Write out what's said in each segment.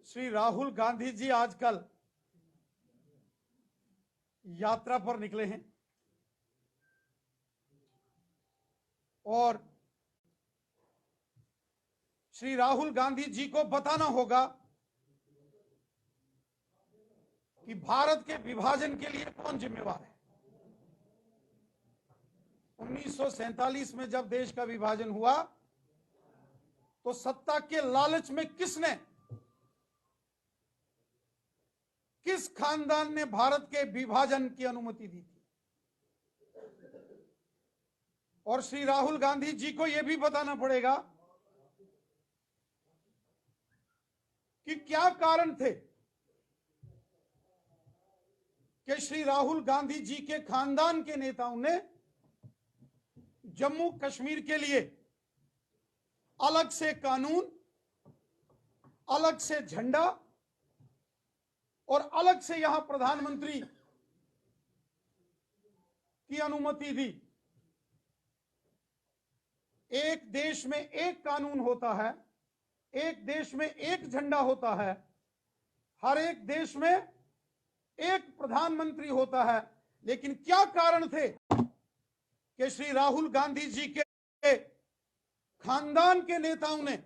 श्री राहुल गांधी जी आजकल यात्रा पर निकले हैं और श्री राहुल गांधी जी को बताना होगा कि भारत के विभाजन के लिए कौन जिम्मेवार है। 1947 में जब देश का विभाजन हुआ तो सत्ता के लालच में किस खानदान ने भारत के विभाजन की अनुमति दी थी। और श्री राहुल गांधी जी को यह भी बताना पड़ेगा कि क्या कारण थे कि श्री राहुल गांधी जी के खानदान के नेताओं ने जम्मू कश्मीर के लिए अलग से कानून, अलग से झंडा और अलग से यहां प्रधानमंत्री की अनुमति दी। एक देश में एक कानून होता है, एक देश में एक झंडा होता है, हर एक देश में एक प्रधानमंत्री होता है, लेकिन क्या कारण थे कि श्री राहुल गांधी जी के खानदान के नेताओं ने,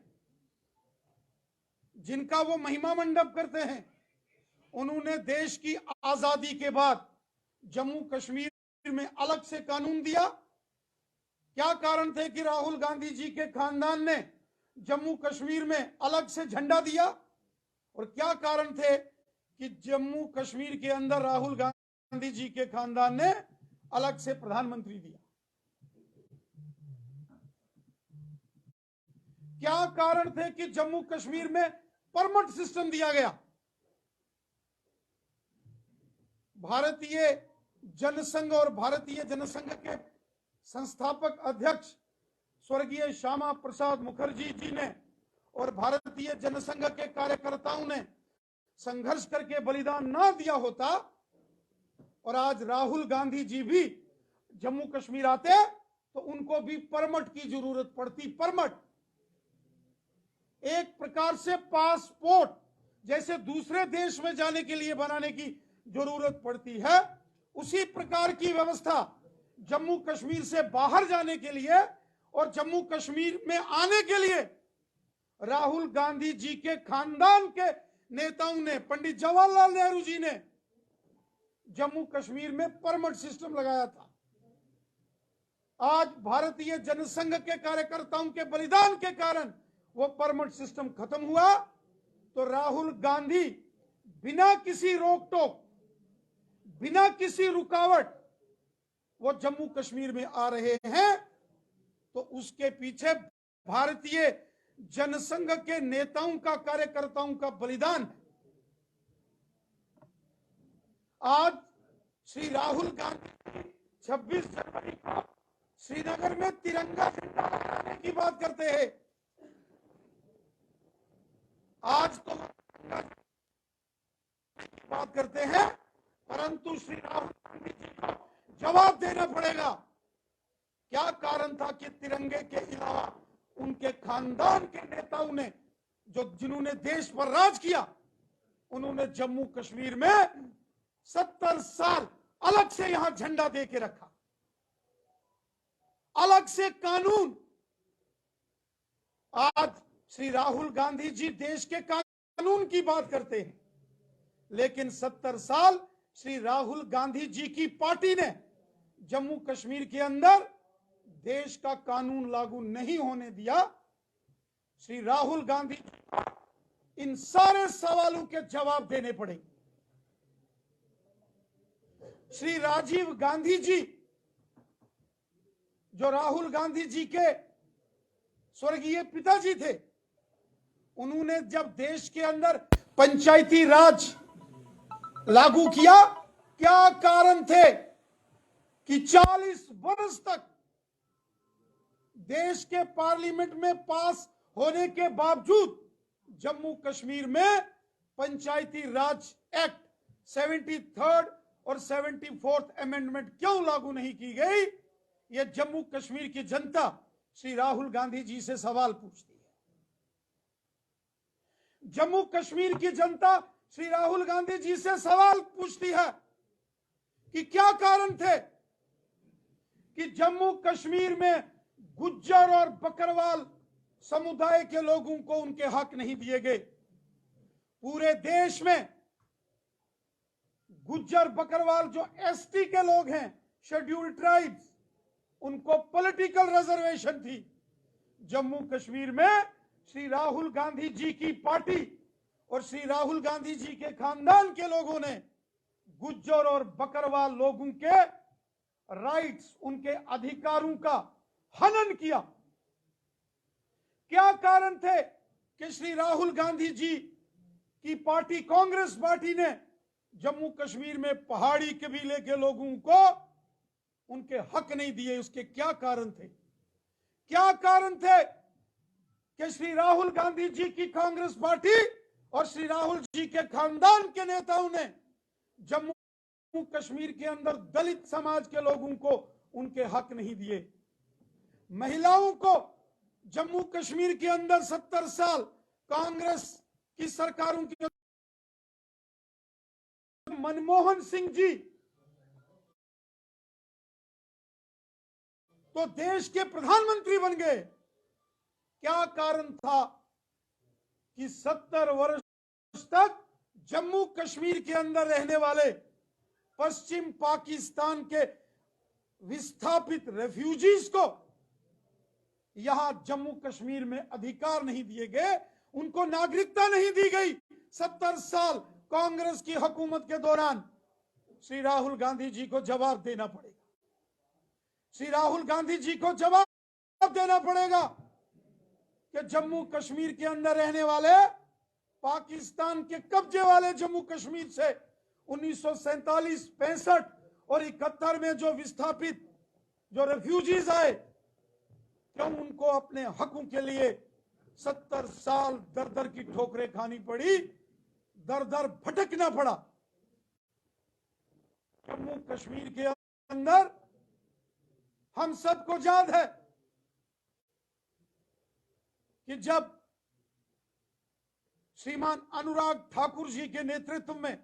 जिनका वो महिमा मंडप करते हैं, उन्होंने देश की आजादी के बाद जम्मू कश्मीर में अलग से कानून दिया। क्या कारण थे कि राहुल गांधी जी के खानदान ने जम्मू कश्मीर में अलग से झंडा दिया, और क्या कारण थे कि जम्मू कश्मीर के अंदर राहुल गांधी जी के खानदान ने अलग से प्रधानमंत्री दिया। क्या कारण थे कि जम्मू कश्मीर में परमिट सिस्टम दिया गया। भारतीय जनसंघ और भारतीय जनसंघ के संस्थापक अध्यक्ष स्वर्गीय श्यामा प्रसाद मुखर्जी जी ने और भारतीय जनसंघ के कार्यकर्ताओं ने संघर्ष करके बलिदान ना दिया होता और आज राहुल गांधी जी भी जम्मू कश्मीर आते तो उनको भी परमिट की जरूरत पड़ती। परमिट एक प्रकार से पासपोर्ट जैसे दूसरे देश में जाने के लिए बनाने की जरूरत पड़ती है, उसी प्रकार की व्यवस्था जम्मू कश्मीर से बाहर जाने के लिए और जम्मू कश्मीर में आने के लिए राहुल गांधी जी के खानदान के नेताओं ने, पंडित जवाहरलाल नेहरू जी ने जम्मू कश्मीर में परमिट सिस्टम लगाया था। आज भारतीय जनसंघ के कार्यकर्ताओं के बलिदान के कारण वो परमिट सिस्टम खत्म हुआ, तो राहुल गांधी बिना किसी रोक टोक, बिना किसी रुकावट वो जम्मू कश्मीर में आ रहे हैं, तो उसके पीछे भारतीय जनसंघ के नेताओं का, कार्यकर्ताओं का बलिदान है। आज श्री राहुल गांधी 26 जनवरी को श्रीनगर में तिरंगा झंडा लहराने की बात करते हैं। आज तो बात करते हैं, परंतु श्री राहुल गांधी जी को जवाब देना पड़ेगा क्या कारण था कि तिरंगे के अलावा उनके खानदान के नेताओं ने, जिन्होंने देश पर राज किया, उन्होंने जम्मू कश्मीर में 70 साल अलग से यहां झंडा दे के रखा, अलग से कानून। आज श्री राहुल गांधी जी देश के कानून की बात करते हैं, लेकिन 70 साल श्री राहुल गांधी जी की पार्टी ने जम्मू कश्मीर के अंदर देश का कानून लागू नहीं होने दिया। श्री राहुल गांधी जी को इन सारे सवालों के जवाब देने पड़ेंगे। श्री राजीव गांधी जी, जो राहुल गांधी जी के स्वर्गीय पिताजी थे, उन्होंने जब देश के अंदर पंचायती राज लागू किया, क्या कारण थे कि 40 वर्ष तक देश के पार्लियामेंट में पास होने के बावजूद जम्मू कश्मीर में पंचायती राज एक्ट 73rd और 74th अमेंडमेंट क्यों लागू नहीं की गई? यह जम्मू कश्मीर की जनता श्री राहुल गांधी जी से सवाल पूछती है। जम्मू कश्मीर की जनता श्री राहुल गांधी जी से सवाल पूछती है कि क्या कारण थे कि जम्मू कश्मीर में गुज्जर और बकरवाल समुदाय के लोगों को उनके हक नहीं दिए गए। पूरे देश में गुज्जर बकरवाल जो एसटी के लोग हैं, शेड्यूल्ड ट्राइब्स, उनको पॉलिटिकल रिजर्वेशन थी। जम्मू कश्मीर में श्री राहुल गांधी जी की पार्टी और श्री राहुल गांधी जी के खानदान के लोगों ने गुज्जर और बकरवाल लोगों के राइट्स, उनके अधिकारों का हनन किया। क्या कारण थे कि श्री राहुल गांधी जी की पार्टी कांग्रेस पार्टी ने जम्मू कश्मीर में पहाड़ी कबीले के लोगों को उनके हक नहीं दिए? उसके क्या कारण थे? क्या कारण थे कि श्री राहुल गांधी जी की कांग्रेस पार्टी और श्री राहुल जी के खानदान के नेताओं ने जम्मू कश्मीर के अंदर दलित समाज के लोगों को उनके हक नहीं दिए? महिलाओं को जम्मू कश्मीर के अंदर 70 साल कांग्रेस की सरकारों की, मनमोहन सिंह जी तो देश के प्रधानमंत्री बन गए। क्या कारण था कि 70 वर्ष तक जम्मू कश्मीर के अंदर रहने वाले पश्चिम पाकिस्तान के विस्थापित रेफ्यूजीज को यहां जम्मू कश्मीर में अधिकार नहीं दिए गए, उनको नागरिकता नहीं दी गई? 70 साल कांग्रेस की हुकूमत के दौरान श्री राहुल गांधी जी को जवाब देना पड़ेगा। श्री राहुल गांधी जी को जवाब देना पड़ेगा कि जम्मू कश्मीर के अंदर रहने वाले, पाकिस्तान के कब्जे वाले जम्मू कश्मीर से 1947, 65 और 71 में जो विस्थापित, जो रेफ्यूजीज आए, क्यों उनको अपने हकों के लिए 70 साल दर दर की ठोकरें खानी पड़ी, दर दर भटकना पड़ा? जम्मू कश्मीर के अंदर हम सबको याद है कि जब श्रीमान अनुराग ठाकुर जी के नेतृत्व में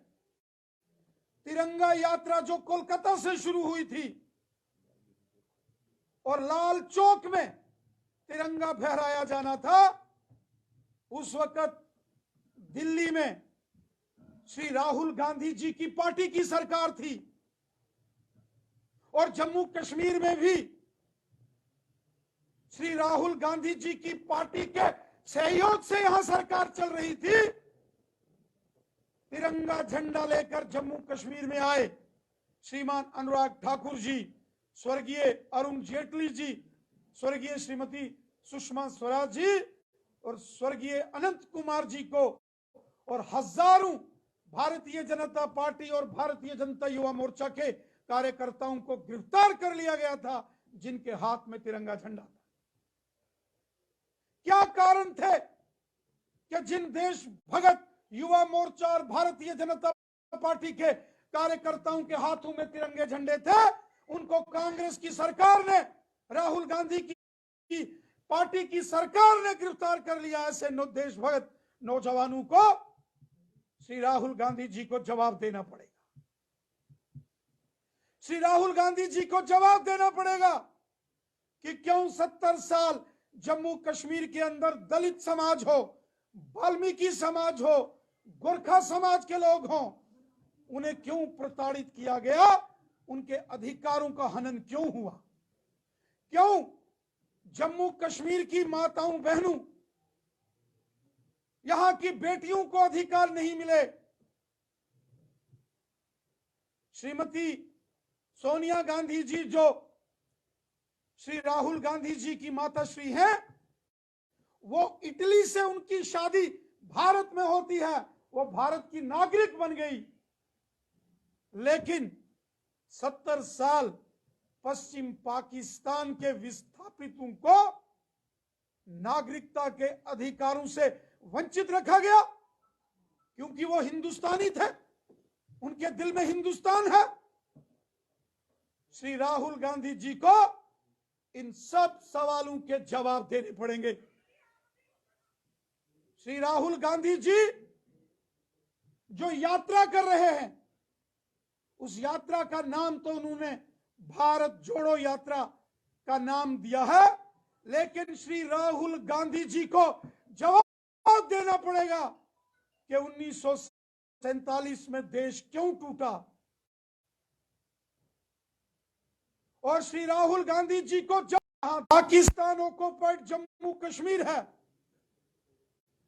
तिरंगा यात्रा जो कोलकाता से शुरू हुई थी और लाल चौक में तिरंगा फहराया जाना था, उस वक्त दिल्ली में श्री राहुल गांधी जी की पार्टी की सरकार थी और जम्मू कश्मीर में भी श्री राहुल गांधी जी की पार्टी के सहयोग से यहां सरकार चल रही थी। तिरंगा झंडा लेकर जम्मू कश्मीर में आए श्रीमान अनुराग ठाकुर जी, स्वर्गीय अरुण जेटली जी, स्वर्गीय श्रीमती सुषमा स्वराज जी और स्वर्गीय अनंत कुमार जी को और हजारों भारतीय जनता पार्टी और भारतीय जनता युवा मोर्चा के कार्यकर्ताओं को गिरफ्तार कर लिया गया था, जिनके हाथ में तिरंगा झंडा था। क्या कारण थे कि जिन देश भगत युवा मोर्चा और भारतीय जनता पार्टी के कार्यकर्ताओं के हाथों में तिरंगे झंडे थे, उनको कांग्रेस की सरकार ने, राहुल गांधी की पार्टी की सरकार ने गिरफ्तार कर लिया? ऐसे देश भगत नौजवानों को श्री राहुल गांधी जी को जवाब देना पड़ेगा। श्री राहुल गांधी जी को जवाब देना पड़ेगा कि क्यों 70 साल जम्मू कश्मीर के अंदर दलित समाज हो, वाल्मीकि समाज हो, गोरखा समाज के लोग हों, उन्हें क्यों प्रताड़ित किया गया? उनके अधिकारों का हनन क्यों हुआ? क्यों जम्मू कश्मीर की माताओं बहनों, यहां की बेटियों को अधिकार नहीं मिले? श्रीमती सोनिया गांधी जी जो श्री राहुल गांधी जी की माताश्री हैं, वो इटली से उनकी शादी भारत में होती है, वो भारत की नागरिक बन गई, लेकिन 70 साल पश्चिम पाकिस्तान के विस्थापितों को नागरिकता के अधिकारों से वंचित रखा गया, क्योंकि वो हिंदुस्तानी थे, उनके दिल में हिंदुस्तान है। श्री राहुल गांधी जी को इन सब सवालों के जवाब देने पड़ेंगे। श्री राहुल गांधी जी जो यात्रा कर रहे हैं, उस यात्रा का नाम तो उन्होंने भारत जोड़ो यात्रा का नाम दिया है, लेकिन श्री राहुल गांधी जी को जवाब देना पड़ेगा कि 1947 में देश क्यों टूटा। और श्री राहुल गांधी जी को जहां पाकिस्तान ऑक्युपाइड जम्मू कश्मीर है,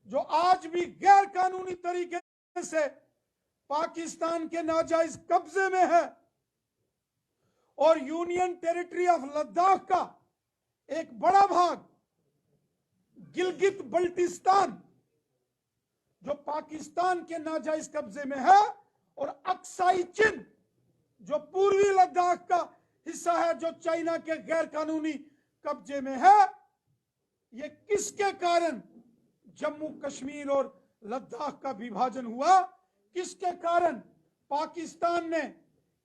जो आज भी गैर कानूनी तरीके से पाकिस्तान के नाजायज कब्जे में है, और यूनियन टेरिटरी ऑफ लद्दाख का एक बड़ा भाग गिलगित बल्टिस्तान जो पाकिस्तान के नाजायज कब्जे में है, और अक्साई चिन जो पूर्वी लद्दाख का हिस्सा है जो चाइना के गैर कानूनी कब्जे में है। ये किसके कारण जम्मू कश्मीर और लद्दाख का विभाजन हुआ? किसके कारण पाकिस्तान ने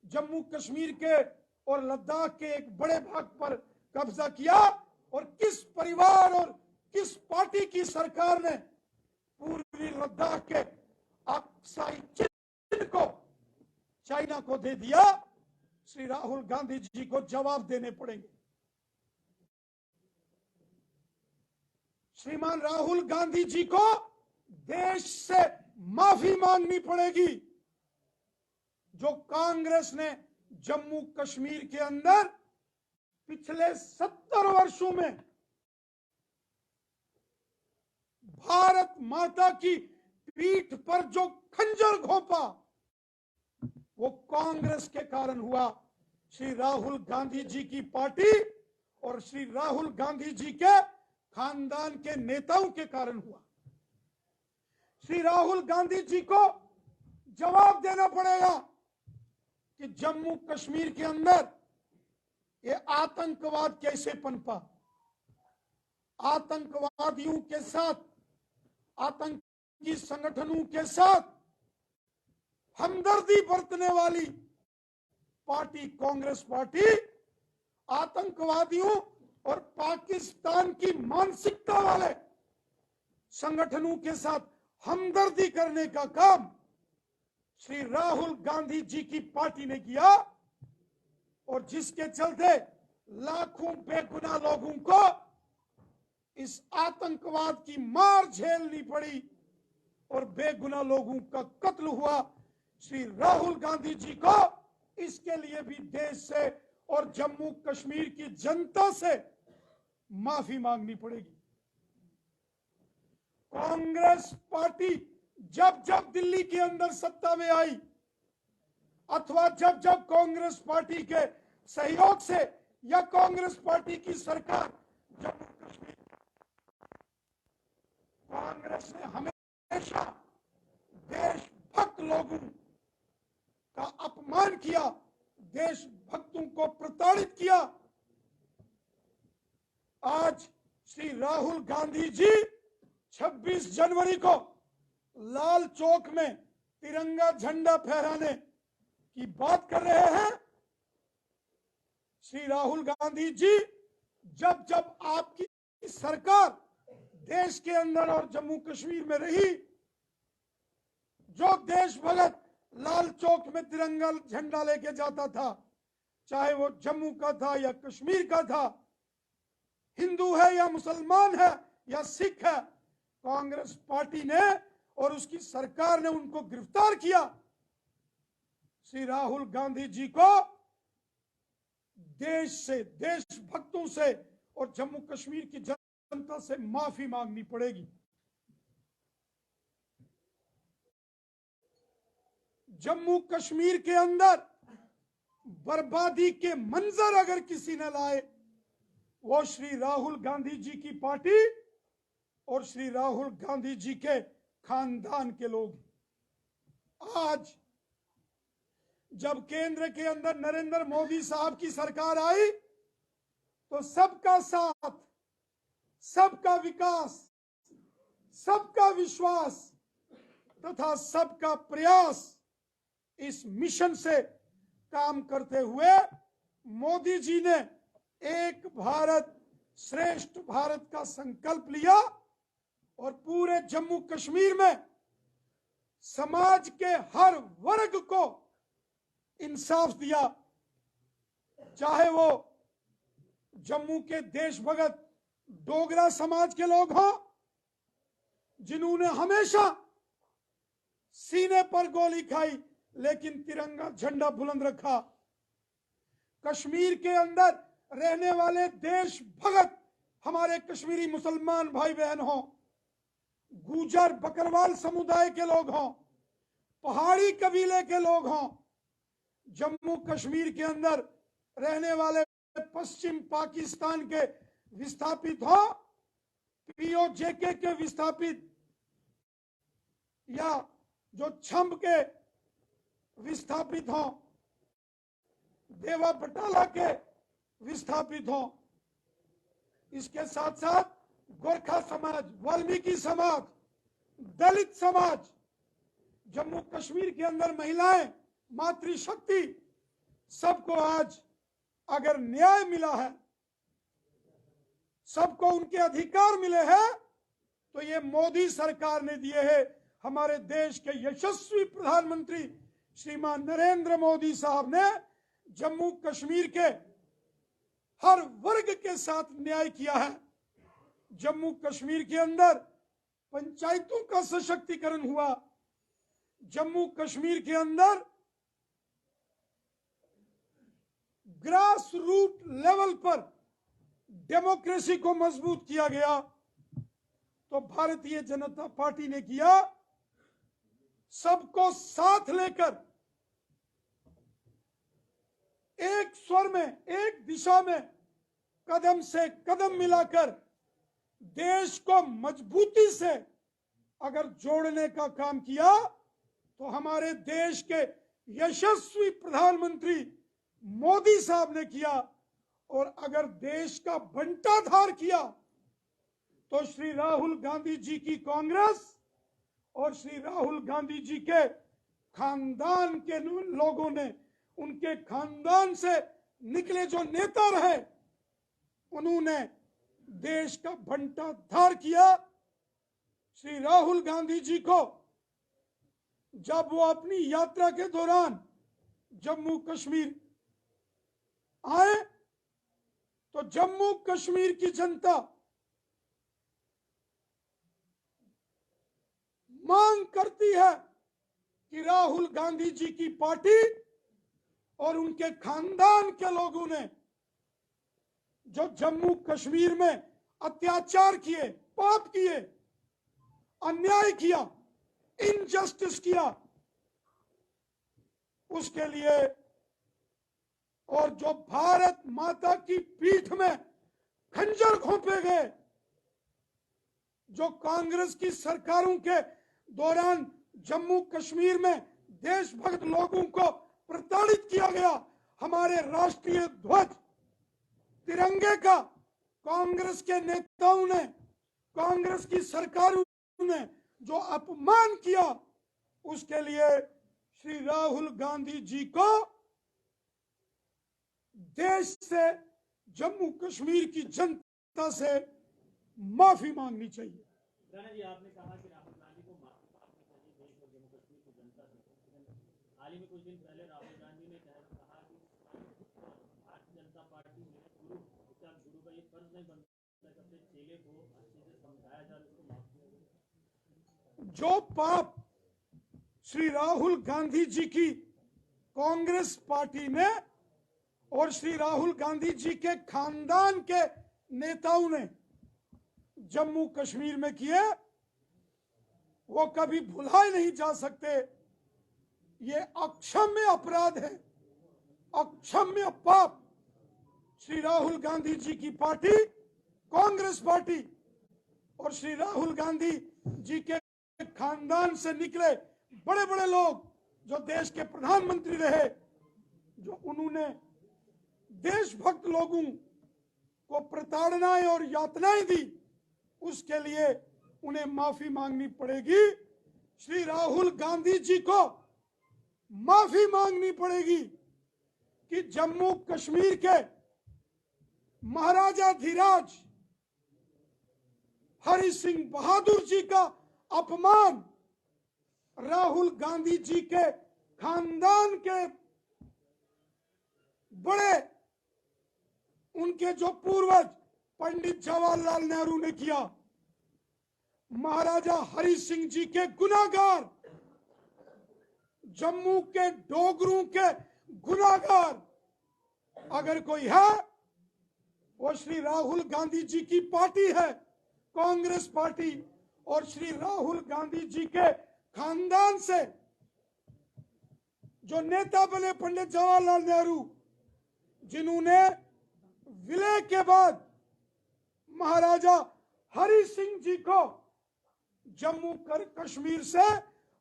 जम्मू कश्मीर के और लद्दाख के एक बड़े भाग पर कब्जा किया? और किस परिवार और किस पार्टी की सरकार ने पूर्वी लद्दाख के अक्साई चिन को चाइना को दे दिया? श्री राहुल गांधी जी को जवाब देने पड़ेंगे। श्रीमान राहुल गांधी जी को देश से माफी मांगनी पड़ेगी, जो कांग्रेस ने जम्मू कश्मीर के अंदर पिछले 70 वर्षों में भारत माता की पीठ पर जो खंजर घोंपा, वो कांग्रेस के कारण हुआ। श्री राहुल गांधी जी की पार्टी और श्री राहुल गांधी जी के खानदान के नेताओं के कारण हुआ। श्री राहुल गांधी जी को जवाब देना पड़ेगा कि जम्मू कश्मीर के अंदर ये आतंकवाद कैसे पनपा। आतंकवादियों के साथ, आतंकी संगठनों के साथ हमदर्दी बरतने वाली पार्टी कांग्रेस पार्टी आतंकवादियों और पाकिस्तान की मानसिकता वाले संगठनों के साथ हमदर्दी करने का काम श्री राहुल गांधी जी की पार्टी ने किया, और जिसके चलते लाखों बेगुनाह लोगों को इस आतंकवाद की मार झेलनी पड़ी और बेगुनाह लोगों का कत्ल हुआ। श्री राहुल गांधी जी को इसके लिए भी देश से और जम्मू कश्मीर की जनता से माफी मांगनी पड़ेगी। कांग्रेस पार्टी जब जब दिल्ली के अंदर सत्ता में आई, अथवा जब जब कांग्रेस पार्टी के सहयोग से या कांग्रेस पार्टी की सरकार जम्मू कश्मीर, कांग्रेस ने हमेशा देशभक्त लोगों का अपमान किया, देशभक्तों को प्रताड़ित किया। आज श्री राहुल गांधी जी 26 जनवरी को लाल चौक में तिरंगा झंडा फहराने की बात कर रहे हैं। श्री राहुल गांधी जी जब जब आपकी सरकार देश के अंदर और जम्मू कश्मीर में रही, जो देशभक्त लाल चौक में तिरंगा झंडा लेके जाता था, चाहे वो जम्मू का था या कश्मीर का था, हिंदू है या मुसलमान है या सिख है, कांग्रेस पार्टी ने और उसकी सरकार ने उनको गिरफ्तार किया। श्री राहुल गांधी जी को देश से, देशभक्तों से और जम्मू कश्मीर की जनता से माफी मांगनी पड़ेगी। जम्मू कश्मीर के अंदर बर्बादी के मंजर अगर किसी ने लाए, वो श्री राहुल गांधी जी की पार्टी और श्री राहुल गांधी जी के खानदान के लोग। आज जब केंद्र के अंदर नरेंद्र मोदी साहब की सरकार आई, तो सबका साथ, सबका विकास, सबका विश्वास तथा सबका प्रयास, इस मिशन से काम करते हुए मोदी जी ने एक भारत श्रेष्ठ भारत का संकल्प लिया और पूरे जम्मू कश्मीर में समाज के हर वर्ग को इंसाफ दिया, चाहे वो जम्मू के देशभगत डोगरा समाज के लोग हों जिन्होंने हमेशा सीने पर गोली खाई लेकिन तिरंगा झंडा बुलंद रखा, कश्मीर के अंदर रहने वाले देशभगत हमारे कश्मीरी मुसलमान भाई बहन हों, गुजर बकरवाल समुदाय के लोग हों, पहाड़ी कबीले के लोग हों, जम्मू कश्मीर के अंदर रहने वाले पश्चिम पाकिस्तान के विस्थापित हों, पीओजेके के विस्थापित या जो छंब के विस्थापित हों, देवा बटाला के विस्थापित हों, इसके साथ साथ गोरखा समाज, वाल्मीकि समाज, दलित समाज, जम्मू कश्मीर के अंदर महिलाएं, मातृशक्ति, सबको आज अगर न्याय मिला है, सबको उनके अधिकार मिले हैं, तो ये मोदी सरकार ने दिए हैं। हमारे देश के यशस्वी प्रधानमंत्री श्रीमान नरेंद्र मोदी साहब ने जम्मू कश्मीर के हर वर्ग के साथ न्याय किया है। जम्मू कश्मीर के अंदर पंचायतों का सशक्तिकरण हुआ, जम्मू कश्मीर के अंदर ग्रास रूट लेवल पर डेमोक्रेसी को मजबूत किया गया। तो भारतीय जनता पार्टी ने किया, सबको साथ लेकर एक स्वर में, एक दिशा में कदम से कदम मिलाकर देश को मजबूती से अगर जोड़ने का काम किया, तो हमारे देश के यशस्वी प्रधानमंत्री मोदी साहब ने किया। और अगर देश का बंटाधार किया, तो श्री राहुल गांधी जी की कांग्रेस और श्री राहुल गांधी जी के खानदान के लोगों ने, उनके खानदान से निकले जो नेता रहे, उन्होंने देश का बंटाधार किया। श्री राहुल गांधी जी को जब वो अपनी यात्रा के दौरान जम्मू कश्मीर आए, तो जम्मू कश्मीर की जनता मांग करती है कि राहुल गांधी जी की पार्टी और उनके खानदान के लोगों ने जो जम्मू कश्मीर में अत्याचार किए, पाप किए, अन्याय किया, इनजस्टिस किया, उसके लिए, और जो भारत माता की पीठ में खंजर घोंपे गए, जो कांग्रेस की सरकारों के दौरान जम्मू कश्मीर में देशभक्त लोगों को प्रताड़ित किया गया, हमारे राष्ट्रीय ध्वज तिरंगे का कांग्रेस के नेताओं ने, कांग्रेस की सरकारों ने जो अपमान किया, उसके लिए श्री राहुल गांधी जी को देश से, जम्मू कश्मीर की जनता से माफी मांगनी चाहिए। राणा जी, आपने कहा कि राहुल गांधी को माफी मांगनी चाहिए देश और जम्मू कश्मीर की जनता से। हाल ही में कुछ दिन पहले राहुल गांधी ने कहा कि भारतीय जनता पार्टी में गुरु का ये फर्ज नहीं बनता कि अपने चेले को अच्छे से समझाया जाए, उसको माफ किया जाए। जो पाप श्री राहुल गांधी जी की कांग्रेस पार्टी ने और श्री राहुल गांधी जी के खानदान के नेताओं ने जम्मू कश्मीर में किए, वो कभी भुलाए नहीं जा सकते। ये अक्षम्य अपराध है, अक्षम्य पाप। श्री राहुल गांधी जी की पार्टी, कांग्रेस पार्टी और श्री राहुल गांधी जी के खानदान से निकले बड़े बड़े लोग जो देश के प्रधानमंत्री रहे, जो उन्होंने देशभक्त लोगों को प्रताड़नाएं और यातनाएं दी, उसके लिए उन्हें माफी मांगनी पड़ेगी। श्री राहुल गांधी जी को माफी मांगनी पड़ेगी कि जम्मू कश्मीर के महाराजा धीराज हरि सिंह बहादुर जी का अपमान राहुल गांधी जी के खानदान के बड़े उनके जो पूर्वज पंडित जवाहरलाल नेहरू ने किया, महाराजा हरि सिंह जी के गुनाहगार, जम्मू के डोगरों के गुनाहगार अगर कोई है वो श्री राहुल गांधी जी की पार्टी है, कांग्रेस पार्टी। और श्री राहुल गांधी जी के खानदान से जो नेता बने पंडित जवाहरलाल नेहरू, जिन्होंने विलय के बाद महाराजा हरि सिंह जी को जम्मू कश्मीर से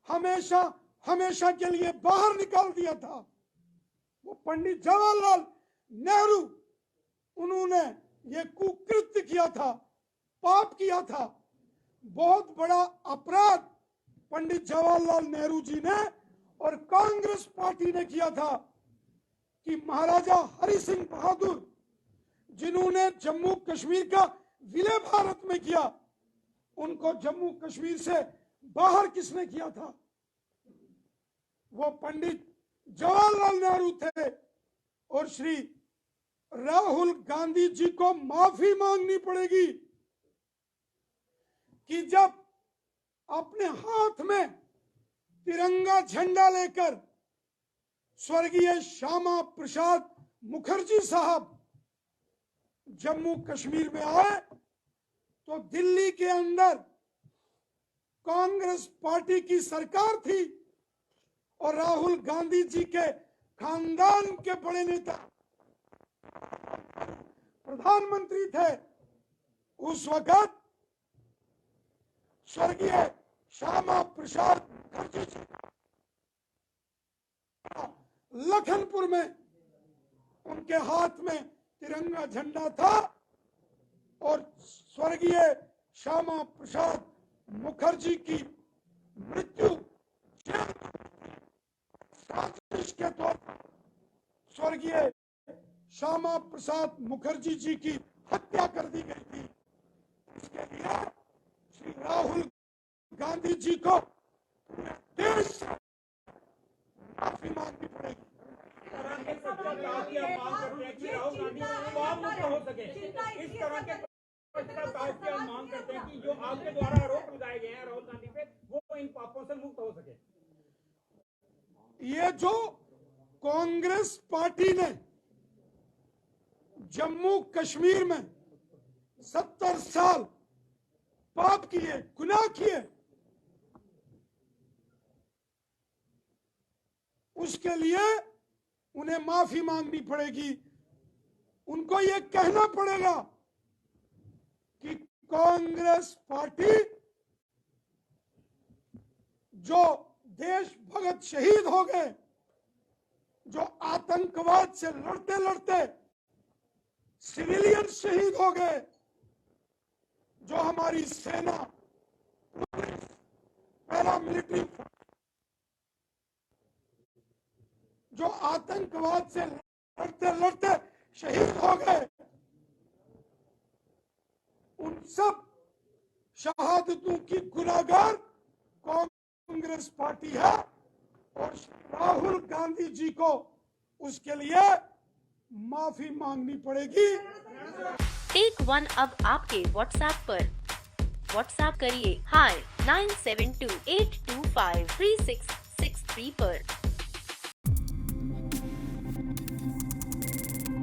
हमेशा हमेशा के लिए बाहर निकाल दिया था, वो पंडित जवाहरलाल नेहरू, उन्होंने ये कुकृत्य किया था, पाप किया था। बहुत बड़ा अपराध पंडित जवाहरलाल नेहरू जी ने और कांग्रेस पार्टी ने किया था कि महाराजा हरि सिंह बहादुर, जिन्होंने जम्मू कश्मीर का विलय भारत में किया, उनको जम्मू कश्मीर से बाहर किसने किया था? वो पंडित जवाहरलाल नेहरू थे। और श्री राहुल गांधी जी को माफी मांगनी पड़ेगी कि जब अपने हाथ में तिरंगा झंडा लेकर स्वर्गीय श्यामा प्रसाद मुखर्जी साहब जम्मू कश्मीर में आए तो दिल्ली के अंदर कांग्रेस पार्टी की सरकार थी और राहुल गांधी जी के खानदान के बड़े नेता प्रधानमंत्री थे। उस वक्त स्वर्गीय श्यामा प्रसाद मुखर्जी जी लखनपुर में उनके हाथ में तिरंगा झंडा था और स्वर्गीय श्यामा प्रसाद मुखर्जी की मृत्यु साजिश के तौर पर स्वर्गीय श्यामा प्रसाद मुखर्जी जी की हत्या कर दी गई थी। इसके लिए श्री राहुल गांधी जी को देश से माफी मांगनी पड़ेगी। इस तरह के मांग करते हैं कि जो आपके द्वारा आरोप लगाए गए हैं राहुल गांधी पे, वो इन पापों से मुक्त हो सके। ये जो कांग्रेस पार्टी ने जम्मू कश्मीर में 70 साल पाप किए, गुनाह किए, उसके लिए उन्हें माफी मांगनी पड़ेगी। उनको ये कहना पड़ेगा कि कांग्रेस पार्टी जो देशभक्त शहीद हो गए, जो आतंकवाद से लड़ते लड़ते सिविलियन शहीद हो गए, जो हमारी सेना, पुलिस, पैरामिलिट्री, जो आतंकवाद से लड़ते लड़ते शहीद हो गए, उन सब शहादतों की गुनाहगार कांग्रेस पार्टी है और राहुल गांधी जी को उसके लिए माफी मांगनी पड़ेगी। टेक वन अब आपके व्हाट्सएप पर। व्हाट्सएप करिए हाय 9728253663 पर।